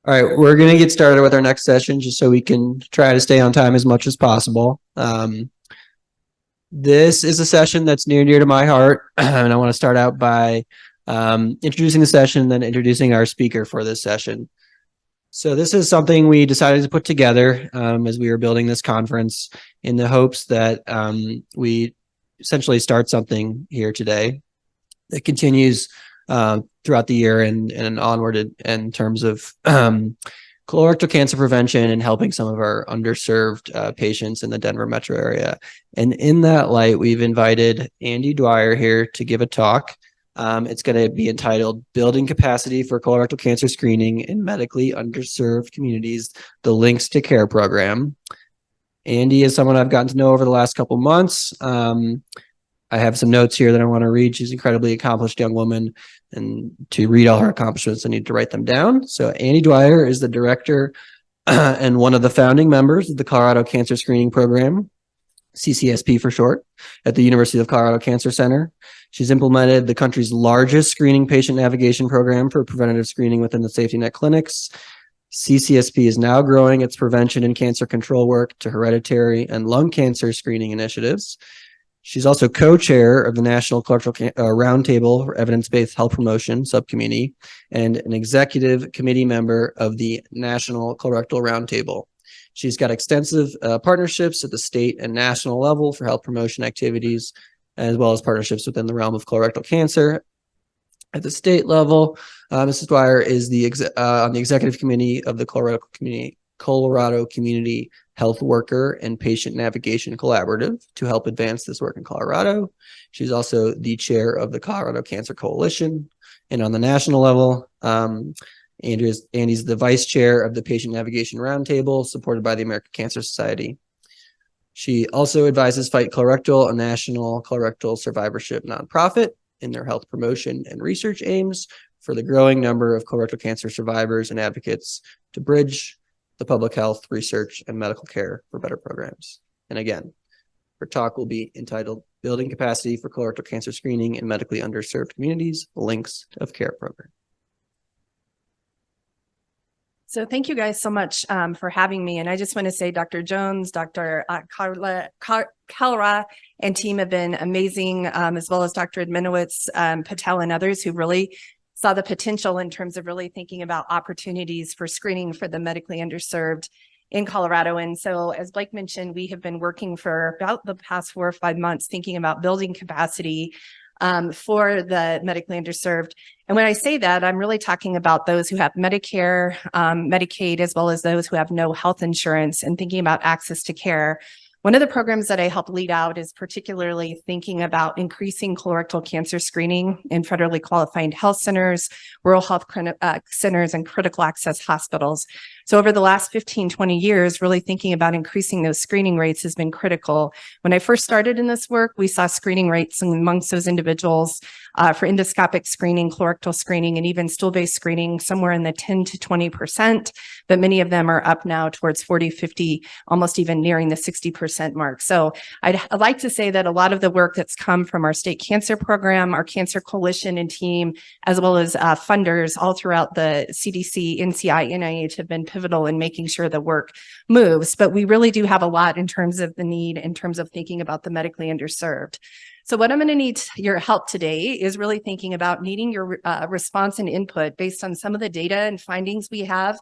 All right, we're going to get started with our next session just so we can try to stay on time as much as possible. This is a session that's near and dear to my heart, and I want to start out by introducing the session, then introducing our speaker for this session. So this is something we decided to put together as we were building this conference in the hopes that we essentially start something here today that continues throughout the year and onward in terms of colorectal cancer prevention and helping some of our underserved patients in the Denver metro area. And in that light, we've invited Andi Dwyer here to give a talk. It's going to be entitled Building Capacity for Colorectal Cancer Screening in Medically Underserved Communities, the Links to Care program. Andi is someone I've gotten to know over the last couple months. I have some notes here that I want to read. She's an incredibly accomplished young woman, and to read all her accomplishments, I need to write them down. So Andi Dwyer is the director and one of the founding members of the Colorado Cancer Screening Program, CCSP for short, at the University of Colorado Cancer Center. She's implemented the country's largest screening patient navigation program for preventative screening within the safety net clinics. CCSP is now growing its prevention and cancer control work to hereditary and lung cancer screening initiatives. She's also co-chair of the National Colorectal Roundtable for Evidence-Based Health Promotion Subcommittee and an executive committee member of the National Colorectal Roundtable. She's got extensive partnerships at the state and national level for health promotion activities, as well as partnerships within the realm of colorectal cancer. At the state level, Mrs. Dwyer is on the executive committee of the Colorado Community Health Worker and Patient Navigation Collaborative to help advance this work in Colorado. She's also the chair of the Colorado Cancer Coalition. And on the national level, Andi's the vice chair of the Patient Navigation Roundtable, supported by the American Cancer Society. She also advises Fight Colorectal, a national colorectal survivorship nonprofit, in their health promotion and research aims for the growing number of colorectal cancer survivors and advocates to bridge the public health, research, and medical care for better programs. And again, her talk will be entitled Building Capacity for Colorectal Cancer Screening in Medically Underserved Communities, Links of Care program. So thank you guys so much for having me. And I just want to say Dr. Jones, Dr. Kalra and team have been amazing, as well as Dr. Adminowitz, Patel, and others who really saw the potential in terms of really thinking about opportunities for screening for the medically underserved in Colorado. And so, as Blake mentioned, we have been working for about the past 4 or 5 months thinking about building capacity for the medically underserved. And when I say that, I'm really talking about those who have Medicare, Medicaid, as well as those who have no health insurance, and thinking about access to care. One of the programs that I help lead out is particularly thinking about increasing colorectal cancer screening in federally qualified health centers, rural health centers, and critical access hospitals. So over the last 15, 20 years, really thinking about increasing those screening rates has been critical. When I first started in this work, we saw screening rates amongst those individuals for endoscopic screening, colorectal screening, and even stool-based screening somewhere in the 10 to 20%, but many of them are up now towards 40, 50, almost even nearing the 60% mark. So I'd like to say that a lot of the work that's come from our state cancer program, our cancer coalition and team, as well as funders all throughout the CDC, NCI, NIH have been pivotal in making sure the work moves. But we really do have a lot in terms of the need, in terms of thinking about the medically underserved. So what I'm going to need your help today is really thinking about needing your response and input based on some of the data and findings we have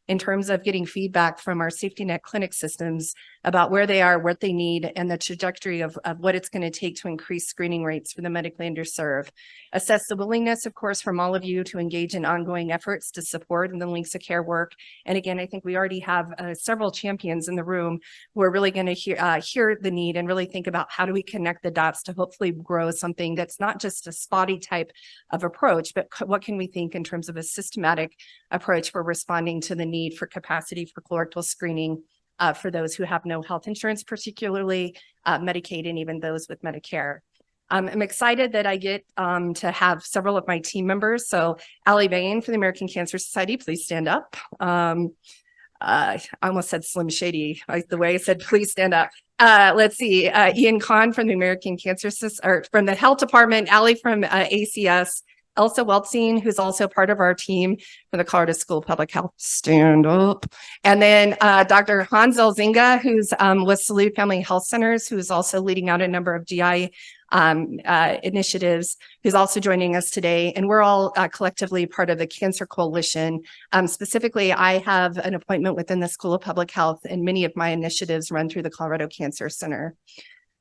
in terms of getting feedback from our safety net clinic systems about where they are, what they need, and the trajectory of what it's going to take to increase screening rates for the medically underserved. Assess the willingness, of course, from all of you to engage in ongoing efforts to support in the Links of Care work. And again, I think we already have several champions in the room who are really going to hear the need and really think about how do we connect the dots to hopefully grow something that's not just a spotty type of approach, but what can we think in terms of a systematic approach for responding to the need for capacity for colorectal screening for those who have no health insurance, particularly Medicaid, and even those with Medicare. I'm excited that I get to have several of my team members. So Allie Bain from the American Cancer Society, please stand up. I almost said Slim Shady, the way I said, please stand up. Let's see, Ian Kahn from the American Cancer Society, or from the Health Department, Allie from ACS, Elsa Weltzing, who's also part of our team for the Colorado School of Public Health. Stand up. And then Dr. Hans Elzinga, who's with Salute Family Health Centers, who's also leading out a number of GI initiatives, who's also joining us today. And we're all collectively part of the Cancer Coalition. Specifically, I have an appointment within the School of Public Health, and many of my initiatives run through the Colorado Cancer Center.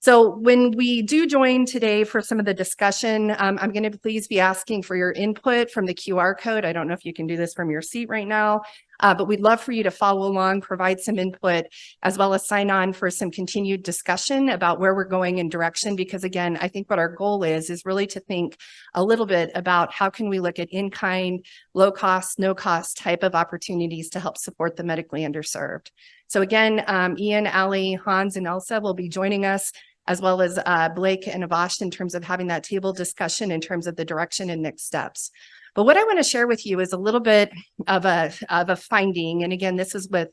So when we do join today for some of the discussion, I'm going to please be asking for your input from the QR code. I don't know if you can do this from your seat right now, but we'd love for you to follow along, provide some input, as well as sign on for some continued discussion about where we're going in direction. Because again, I think what our goal is really to think a little bit about how can we look at in-kind, low cost, no cost type of opportunities to help support the medically underserved. So again, Ian, Ali, Hans, and Elsa will be joining us, as well as Blake and Avash, in terms of having that table discussion in terms of the direction and next steps. But what I want to share with you is a little bit of a finding. And again, this is with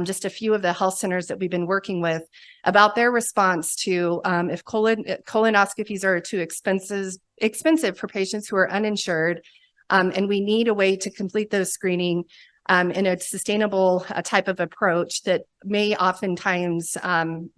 just a few of the health centers that we've been working with about their response to if colonoscopies are too expensive for patients who are uninsured, and we need a way to complete those screening in a sustainable type of approach that may oftentimes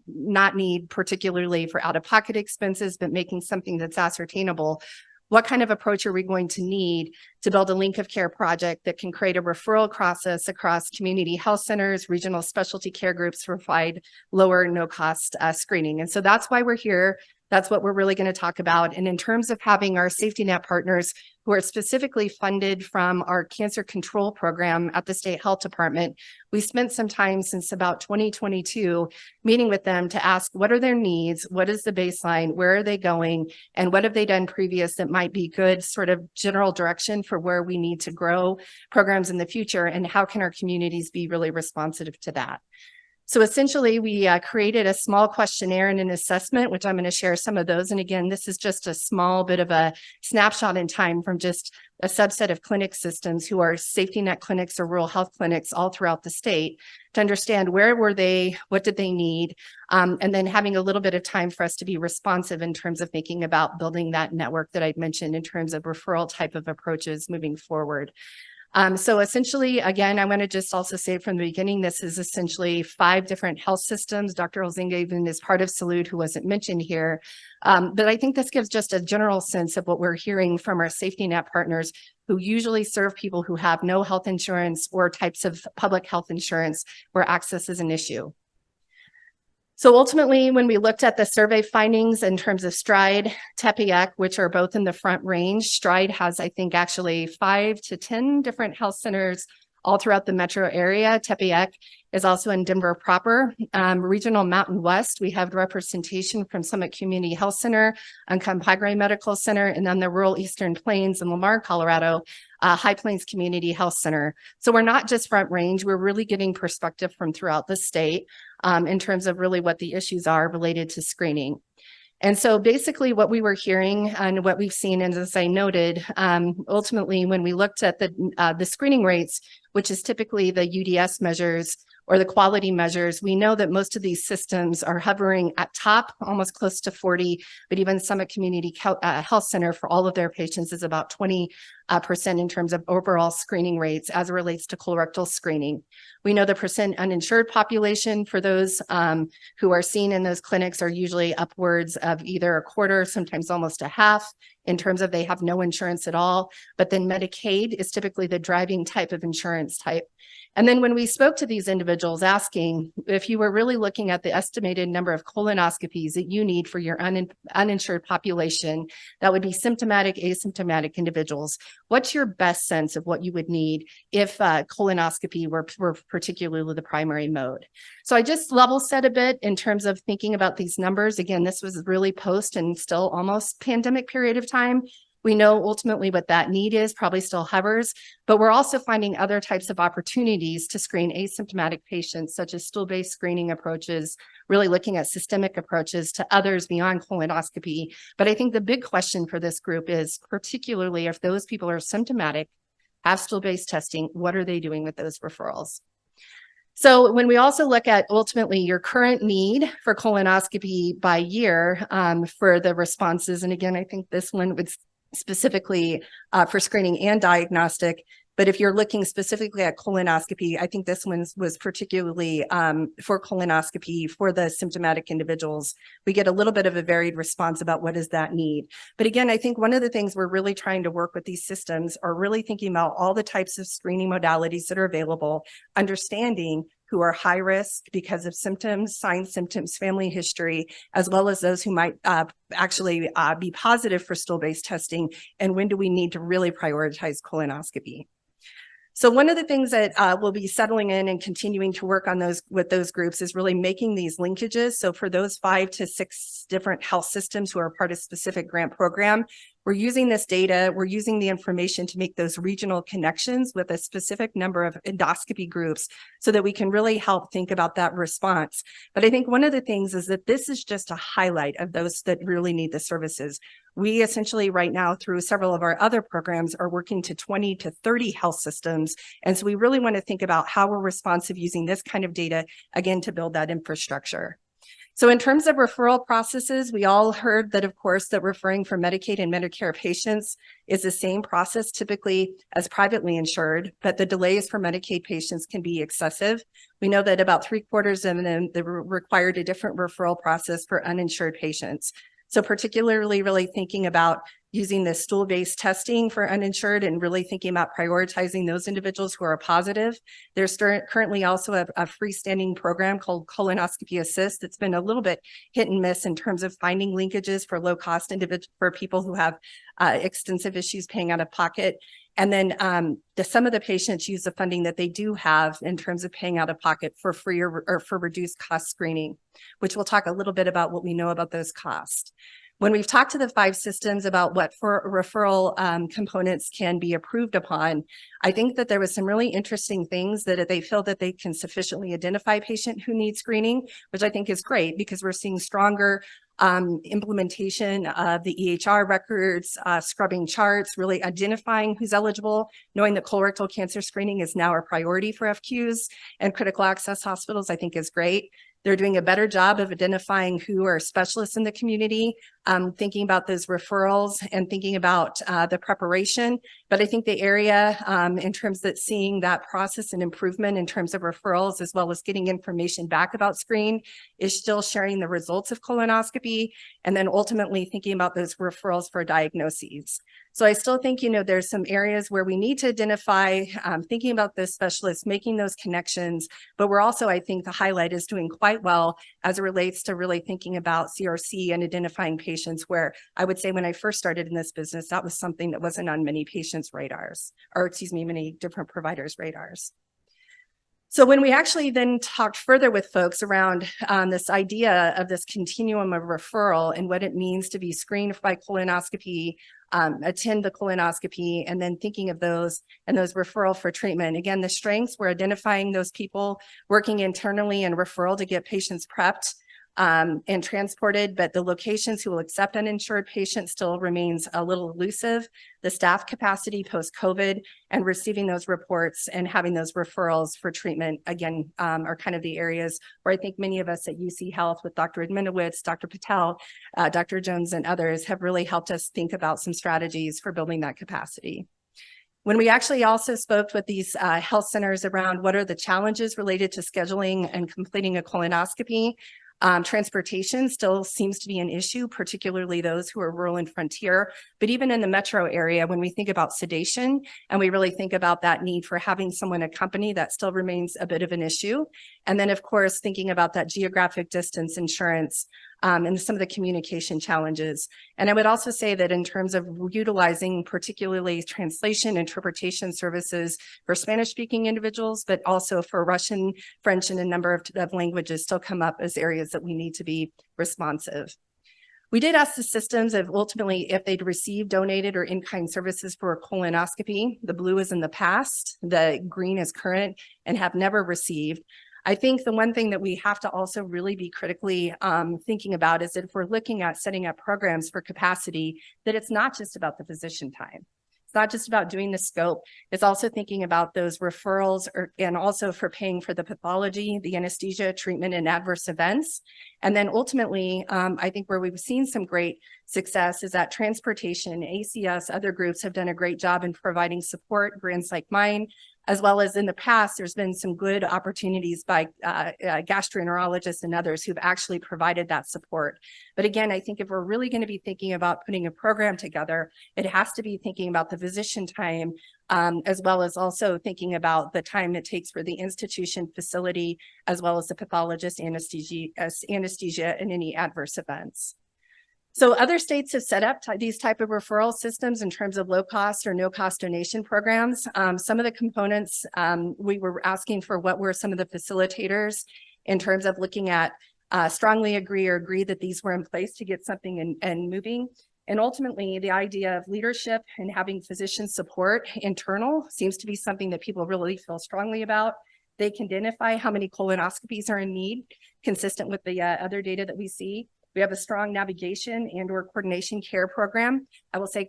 not need particularly for out-of-pocket expenses, but making something that's ascertainable. What kind of approach are we going to need to build a link of care project that can create a referral process across community health centers, regional specialty care groups to provide lower, no-cost screening? And so that's why we're here. That's what we're really going to talk about. And in terms of having our safety net partners who are specifically funded from our cancer control program at the State Health Department, we spent some time since about 2022 meeting with them to ask what are their needs, what is the baseline, where are they going, and what have they done previous that might be good sort of general direction for where we need to grow programs in the future, and how can our communities be really responsive to that. So essentially, we created a small questionnaire and an assessment, which I'm going to share some of those. And again, this is just a small bit of a snapshot in time from just a subset of clinic systems who are safety net clinics or rural health clinics all throughout the state to understand where were they, what did they need, and then having a little bit of time for us to be responsive in terms of thinking about building that network that I'd mentioned in terms of referral type of approaches moving forward. So essentially, again, I want to just also say from the beginning, this is essentially 5 different health systems. Dr. Elzinga even is part of Salute, who wasn't mentioned here. But I think this gives just a general sense of what we're hearing from our safety net partners who usually serve people who have no health insurance or types of public health insurance where access is an issue. So ultimately, when we looked at the survey findings in terms of STRIDE, Tepeyac, which are both in the front range, STRIDE has, I think, actually 5 to 10 different health centers all throughout the metro area. Tepeyac is also in Denver proper. Regional Mountain West, we have representation from Summit Community Health Center and Campagre Medical Center, and then the rural Eastern Plains in Lamar, Colorado, High Plains Community Health Center. So we're not just front range, we're really getting perspective from throughout the state in terms of really what the issues are related to screening. And so basically what we were hearing and what we've seen, and as I noted, ultimately when we looked at the screening rates, which is typically the UDS measures or the quality measures, we know that most of these systems are hovering at top, almost close to 40, but even Summit Community Health Center for all of their patients is about 20% in terms of overall screening rates as it relates to colorectal screening. We know the percent uninsured population for those who are seen in those clinics are usually upwards of either a quarter, sometimes almost a half, in terms of they have no insurance at all. But then Medicaid is typically the driving type of insurance type. And then when we spoke to these individuals asking if you were really looking at the estimated number of colonoscopies that you need for your uninsured population, that would be symptomatic, asymptomatic individuals, what's your best sense of what you would need if colonoscopy were particularly the primary mode? So I just level set a bit in terms of thinking about these numbers. Again, this was really post and still almost pandemic period of time. We know ultimately what that need is, probably still hovers, but we're also finding other types of opportunities to screen asymptomatic patients, such as stool-based screening approaches, really looking at systemic approaches to others beyond colonoscopy. But I think the big question for this group is, particularly if those people are symptomatic, have stool-based testing, what are they doing with those referrals? So when we also look at ultimately your current need for colonoscopy by year for the responses, and again, I think this one would specifically for screening and diagnostic. But if you're looking specifically at colonoscopy, I think this one was particularly for colonoscopy for the symptomatic individuals. We get a little bit of a varied response about what does that need. But again, I think one of the things we're really trying to work with these systems are really thinking about all the types of screening modalities that are available, understanding who are high risk because of symptoms, signs, symptoms, family history, as well as those who might actually be positive for stool-based testing, and when do we need to really prioritize colonoscopy. So one of the things that we'll be settling in and continuing to work on those with those groups is really making these linkages. So for those 5 to 6 different health systems who are part of specific grant program, we're using this data, we're using the information to make those regional connections with a specific number of endoscopy groups so that we can really help think about that response. But I think one of the things is that this is just a highlight of those that really need the services. We essentially right now through several of our other programs are working to 20 to 30 health systems. And so we really want to think about how we're responsive using this kind of data, again, to build that infrastructure. So in terms of referral processes, we all heard that, of course, that referring for Medicaid and Medicare patients is the same process typically as privately insured, but the delays for Medicaid patients can be excessive. We know that about 3/4 of them required a different referral process for uninsured patients. So particularly really thinking about using this stool-based testing for uninsured and really thinking about prioritizing those individuals who are positive. There's currently also a freestanding program called Colonoscopy Assist that's been a little bit hit and miss in terms of finding linkages for low-cost individuals for people who have extensive issues paying out of pocket. And then some of the patients use the funding that they do have in terms of paying out of pocket for free or for reduced cost screening, which we'll talk a little bit about what we know about those costs. When we've talked to the 5 systems about what for referral components can be approved upon, I think that there was some really interesting things that they feel that they can sufficiently identify a patient who needs screening, which I think is great because we're seeing stronger implementation of the EHR records, scrubbing charts, really identifying who's eligible, knowing that colorectal cancer screening is now a priority for FQs and critical access hospitals, I think is great. They're doing a better job of identifying who are specialists in the community, thinking about those referrals and thinking about the preparation. But I think the area in terms of seeing that process and improvement in terms of referrals, as well as getting information back about screen, is still sharing the results of colonoscopy and then ultimately thinking about those referrals for diagnoses. So I still think, there's some areas where we need to identify, thinking about those specialists, making those connections, but we're also, I think the highlight is doing quite well as it relates to really thinking about CRC and identifying patients where I would say when I first started in this business, that was something that wasn't on many patients' radars, or many different providers' radars. So when we actually then talked further with folks around this idea of this continuum of referral and what it means to be screened by colonoscopy, attend the colonoscopy, and then thinking of those and those referral for treatment. Again, the strengths, we're identifying those people working internally and referral to get patients prepped and transported, but the locations who will accept uninsured patients still remains a little elusive. The staff capacity post-COVID and receiving those reports and having those referrals for treatment, again, are kind of the areas where I think many of us at UC Health with Dr. Adminowitz, Dr. Patel, Dr. Jones, and others have really helped us think about some strategies for building that capacity. When we actually also spoke with these health centers around what are the challenges related to scheduling and completing a colonoscopy, transportation still seems to be an issue, particularly those who are rural and frontier. But even in the metro area, when we think about sedation and we really think about that need for having someone accompany, that still remains a bit of an issue. And then, of course, thinking about that geographic distance insurance and some of the communication challenges. And I would also say that in terms of utilizing particularly translation, interpretation services for Spanish-speaking individuals, but also for Russian, French, and a number of languages still come up as areas that we need to be responsive. We did ask the systems of ultimately if they'd received donated or in-kind services for a colonoscopy. The blue is in the past, the green is current, and have never received. I think the one thing that we have to also really be critically thinking about is that if we're looking at setting up programs for capacity, that it's not just about the physician time. It's It's not just about doing the scope. It's also thinking about those referrals and also for paying for the pathology, the anesthesia, treatment, and adverse events. And then ultimately, I think where we've seen some great success is that transportation, ACS, other groups have done a great job in providing support, grants like mine, as well as in the past, there's been some good opportunities by gastroenterologists and others who've actually provided that support. But again, I think if we're really going to be thinking about putting a program together, it has to be thinking about the physician time, as well as also thinking about the time it takes for the institution facility, as well as the pathologist, anesthesia, and any adverse events. So other states have set up these type of referral systems in terms of low cost or no cost donation programs. Some of the components we were asking for what were some of the facilitators in terms of looking at strongly agree that these were in place to get something and moving. And ultimately, the idea of leadership and having physician support internal seems to be something that people really feel strongly about. They can identify how many colonoscopies are in need, consistent with the other data that we see. We have a strong navigation and or coordination care program. I will say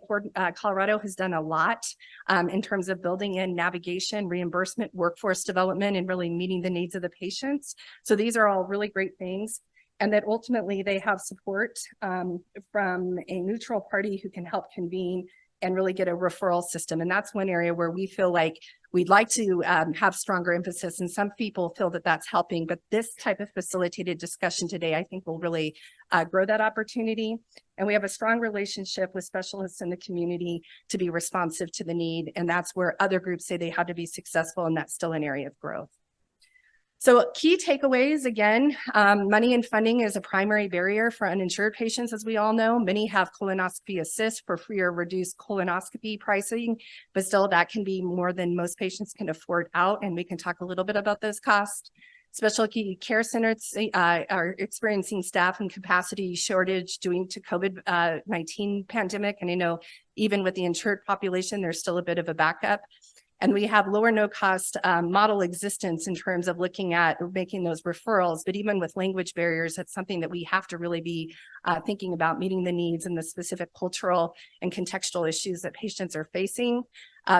Colorado has done a lot in terms of building in navigation, reimbursement, workforce development, and really meeting the needs of the patients. So these are all really great things. And that ultimately they have support from a neutral party who can help convene and really get a referral system. And that's one area where we feel like we'd like to have stronger emphasis. And some people feel that that's helping, but this type of facilitated discussion today, I think will really grow that opportunity. And we have a strong relationship with specialists in the community to be responsive to the need. And that's where other groups say they had to be successful, and that's still an area of growth. So key takeaways, again, money and funding is a primary barrier for uninsured patients, as we all know. Many have colonoscopy assist for free or reduced colonoscopy pricing, but still that can be more than most patients can afford out, and we can talk a little bit about those costs. Specialty care centers are experiencing staff and capacity shortage due to COVID-19 pandemic, and I know even with the insured population, there's still a bit of a backup. And we have lower no cost model existence in terms of looking at making those referrals. But even with language barriers, that's something that we have to really be thinking about, meeting the needs and the specific cultural and contextual issues that patients are facing.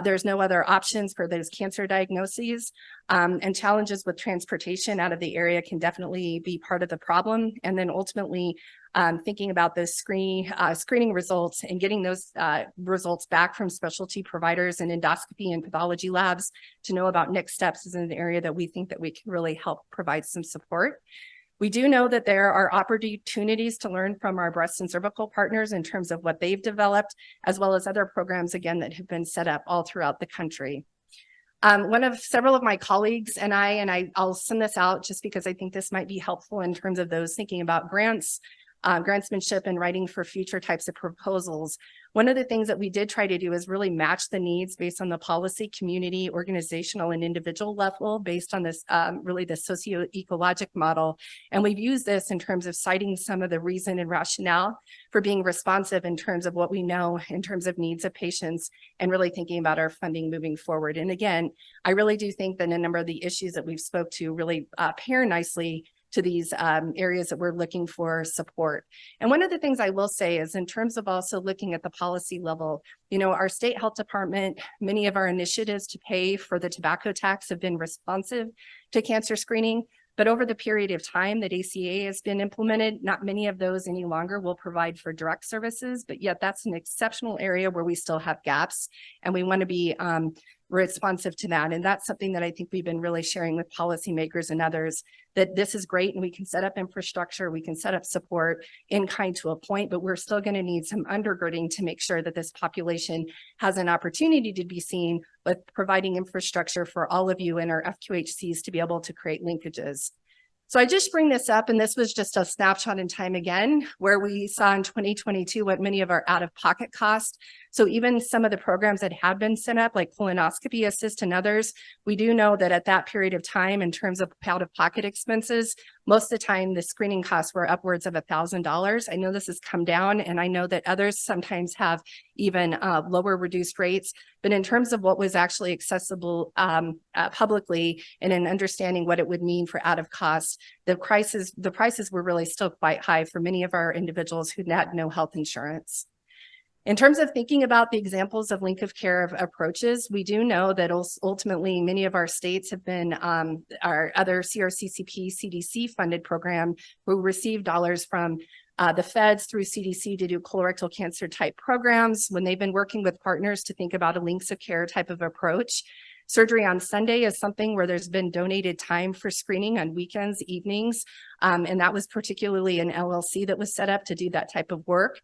There's no other options for those cancer diagnoses, and challenges with transportation out of the area can definitely be part of the problem. And then ultimately, thinking about those screening results and getting those results back from specialty providers and endoscopy and pathology labs to know about next steps is an area that we think that we can really help provide some support. We do know that there are opportunities to learn from our breast and cervical partners in terms of what they've developed, as well as other programs, again, that have been set up all throughout the country. One of several of my colleagues and I'll send this out just because I think this might be helpful in terms of those thinking about grants, grantsmanship and writing for future types of proposals. One of the things that we did try to do is really match the needs based on the policy, community, organizational, and individual level based on this, really the socio-ecologic model. And we've used this in terms of citing some of the reason and rationale for being responsive in terms of what we know in terms of needs of patients and really thinking about our funding moving forward. And again, I really do think that a number of the issues that we've spoke to really pair nicely to these areas that we're looking for support. And one of the things I will say is in terms of also looking at the policy level, you know, our state health department, many of our initiatives to pay for the tobacco tax have been responsive to cancer screening. But over the period of time that ACA has been implemented, not many of those any longer will provide for direct services, but yet that's an exceptional area where we still have gaps, and we want to be responsive to that. And that's something that I think we've been really sharing with policymakers and others, that this is great and we can set up infrastructure, we can set up support in kind to a point, but we're still going to need some undergirding to make sure that this population has an opportunity to be seen with providing infrastructure for all of you in our FQHCs to be able to create linkages. So I just bring this up, and this was just a snapshot in time again, where we saw in 2022 what many of our out-of-pocket costs. So even some of the programs that have been set up, like colonoscopy assist and others, we do know that at that period of time, in terms of out-of-pocket expenses, most of the time the screening costs were upwards of $1,000. I know this has come down, and I know that others sometimes have even lower reduced rates. But in terms of what was actually accessible publicly and in understanding what it would mean for out of cost, the prices were really still quite high for many of our individuals who had no health insurance. In terms of thinking about the examples of link of care of approaches, we do know that ultimately many of our states have been our other CRCCP CDC funded program who receive dollars from the feds through CDC to do colorectal cancer type programs when they've been working with partners to think about a links of care type of approach. Surgery on Sunday is something where there's been donated time for screening on weekends, evenings, and that was particularly an LLC that was set up to do that type of work.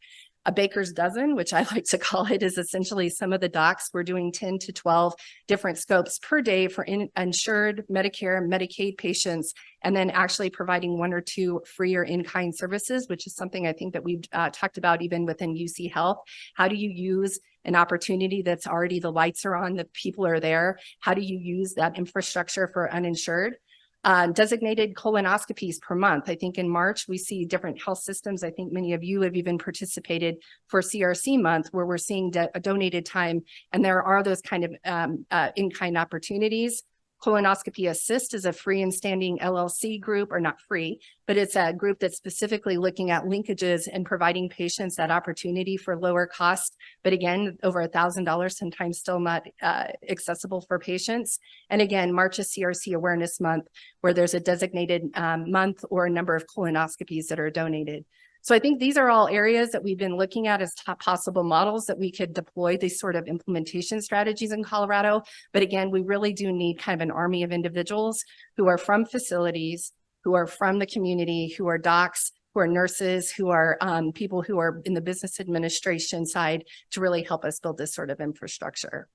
A baker's dozen, which I like to call it, is essentially some of the docs were doing 10 to 12 different scopes per day for insured Medicare, Medicaid patients, and then actually providing 1 or 2 free or in-kind services, which is something I think that we've talked about even within UC Health. How do you use an opportunity that's already the lights are on, the people are there? How do you use that infrastructure for uninsured? Designated colonoscopies per month. I think in March, we see different health systems. I think many of you have even participated for CRC month where we're seeing a donated time. And there are those kind of in-kind opportunities. Colonoscopy Assist is a free and standing LLC group, or not free, but it's a group that's specifically looking at linkages and providing patients that opportunity for lower cost. But again, over $1,000, sometimes still not accessible for patients. And again, March is CRC Awareness Month, where there's a designated month or a number of colonoscopies that are donated. So I think these are all areas that we've been looking at as top possible models that we could deploy these sort of implementation strategies in Colorado. But again, we really do need kind of an army of individuals who are from facilities, who are from the community, who are docs, who are nurses, who are people who are in the business administration side to really help us build this sort of infrastructure.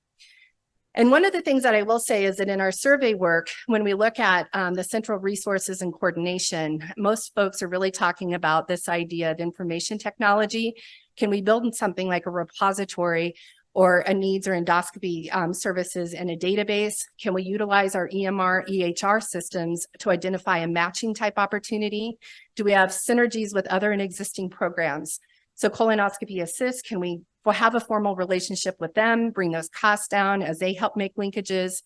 And one of the things that I will say is that in our survey work, when we look at the central resources and coordination, most folks are really talking about this idea of information technology. Can we build something like a repository or a needs or endoscopy services in a database? Can we utilize our EMR, EHR systems to identify a matching type opportunity? Do we have synergies with other and existing programs? So Colonoscopy Assist, can we have a formal relationship with them, bring those costs down as they help make linkages,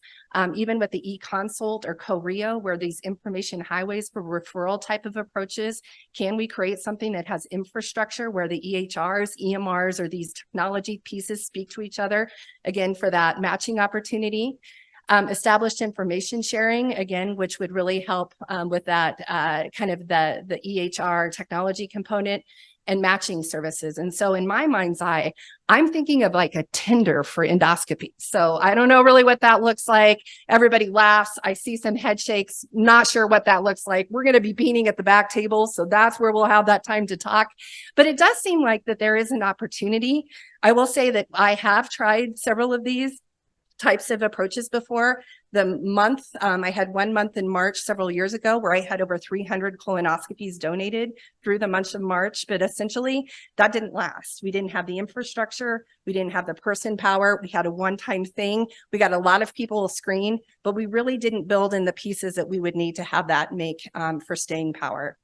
even with the e-consult or co-RIO, where these information highways for referral type of approaches, can we create something that has infrastructure where the EHRs, EMRs, or these technology pieces speak to each other, again, for that matching opportunity? Established information sharing, again, which would really help with that kind of the EHR technology component, and matching services. And so in my mind's eye, I'm thinking of like a Tinder for endoscopy. So I don't know really what that looks like. Everybody laughs. I see some head shakes. Not sure what that looks like. We're going to be beaning at the back table. So that's where we'll have that time to talk. But it does seem like that there is an opportunity. I will say that I have tried several of these types of approaches before. The month, I had 1 month in March several years ago where I had over 300 colonoscopies donated through the month of March, but essentially that didn't last. We didn't have the infrastructure. We didn't have the person power. We had a one-time thing. We got a lot of people screened, but we really didn't build in the pieces that we would need to have that make for staying power.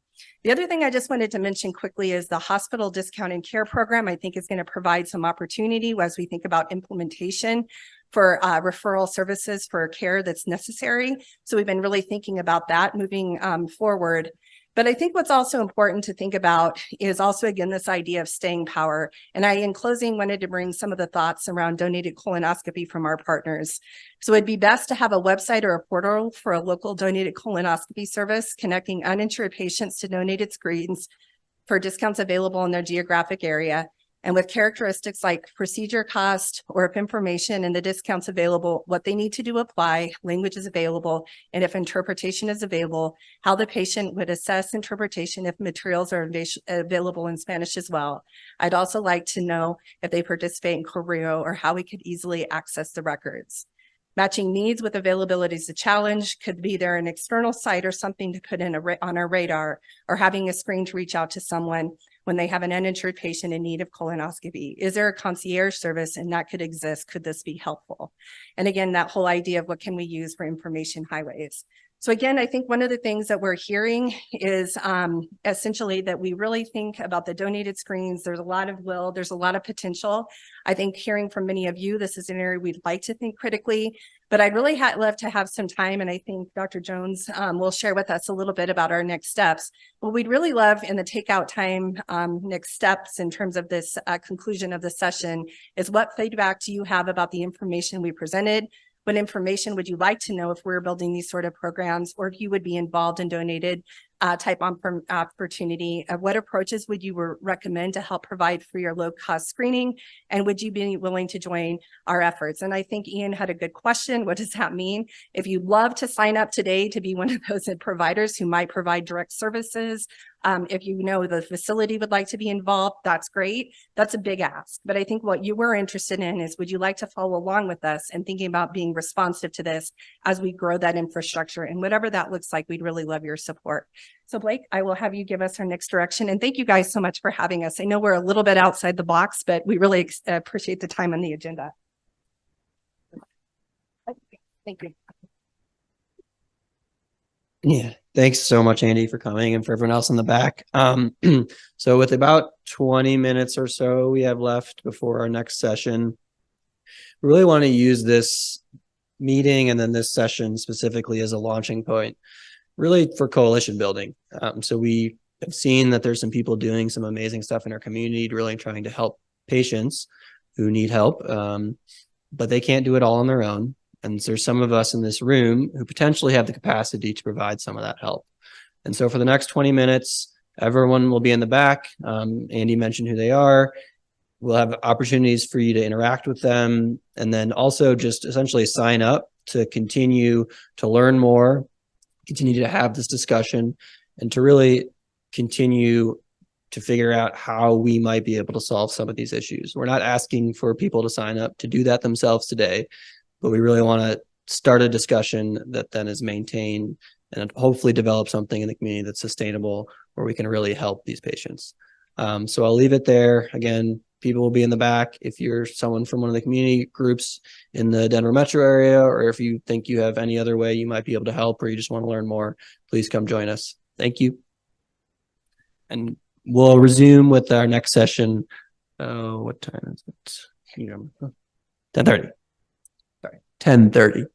The other thing I just wanted to mention quickly is the hospital discount and care program, I think is going to provide some opportunity as we think about implementation for referral services for care that's necessary. So we've been really thinking about that moving forward. But I think what's also important to think about is also, again, this idea of staying power. And I, in closing, wanted to bring some of the thoughts around donated colonoscopy from our partners. So it'd be best to have a website or a portal for a local donated colonoscopy service, connecting uninsured patients to donated screens for discounts available in their geographic area. And with characteristics like procedure cost, or if information and the discounts available, what they need to do apply, language is available, and if interpretation is available, how the patient would assess interpretation if materials are available in Spanish as well. I'd also like to know if they participate in co-RIO or how we could easily access the records. Matching needs with availability is a challenge. Could be there an external site or something to put in on our radar, or having a screen to reach out to someone when they have an uninsured patient in need of colonoscopy. Is there a concierge service, and that could exist? Could this be helpful? And again, that whole idea of what can we use for information highways. So again, I think one of the things that we're hearing is essentially that we really think about the donated screens. There's a lot of will, there's a lot of potential. I think hearing from many of you, this is an area we'd like to think critically. But I'd really love to have some time, and I think Dr. Jones will share with us a little bit about our next steps. What we'd really love in the takeout time, next steps in terms of this conclusion of the session is what feedback do you have about the information we presented? What information would you like to know if we're building these sort of programs, or if you would be involved in donated type opportunity? What approaches would you recommend to help provide free or low cost screening? And would you be willing to join our efforts? And I think Ian had a good question. What does that mean? If you'd love to sign up today to be one of those providers who might provide direct services, if you know the facility would like to be involved, that's great. That's a big ask. But I think what you were interested in is, would you like to follow along with us and thinking about being responsive to this as we grow that infrastructure? And whatever that looks like, we'd really love your support. So Blake, I will have you give us our next direction. And thank you guys so much for having us. I know we're a little bit outside the box, but we really appreciate the time on the agenda. Thank you. Yeah, thanks so much, Andi, for coming, and for everyone else in the back. So with about 20 minutes or so we have left before our next session, we really want to use this meeting and then this session specifically as a launching point, really for coalition building. So we have seen that there's some people doing some amazing stuff in our community, really trying to help patients who need help, but they can't do it all on their own. And there's some of us in this room who potentially have the capacity to provide some of that help. And so for the next 20 minutes, everyone will be in the back. Andi mentioned who they are. We'll have opportunities for you to interact with them, and then also just essentially sign up to continue to learn more, continue to have this discussion, and to really continue to figure out how we might be able to solve some of these issues. We're not asking for people to sign up to do that themselves today, but we really want to start a discussion that then is maintained and hopefully develop something in the community that's sustainable, where we can really help these patients. So I'll leave it there. Again, people will be in the back. If you're someone from one of the community groups in the Denver metro area, or if you think you have any other way you might be able to help, or you just want to learn more, please come join us. Thank you. And we'll resume with our next session. What time is it? 10:30. Sorry, 10:30.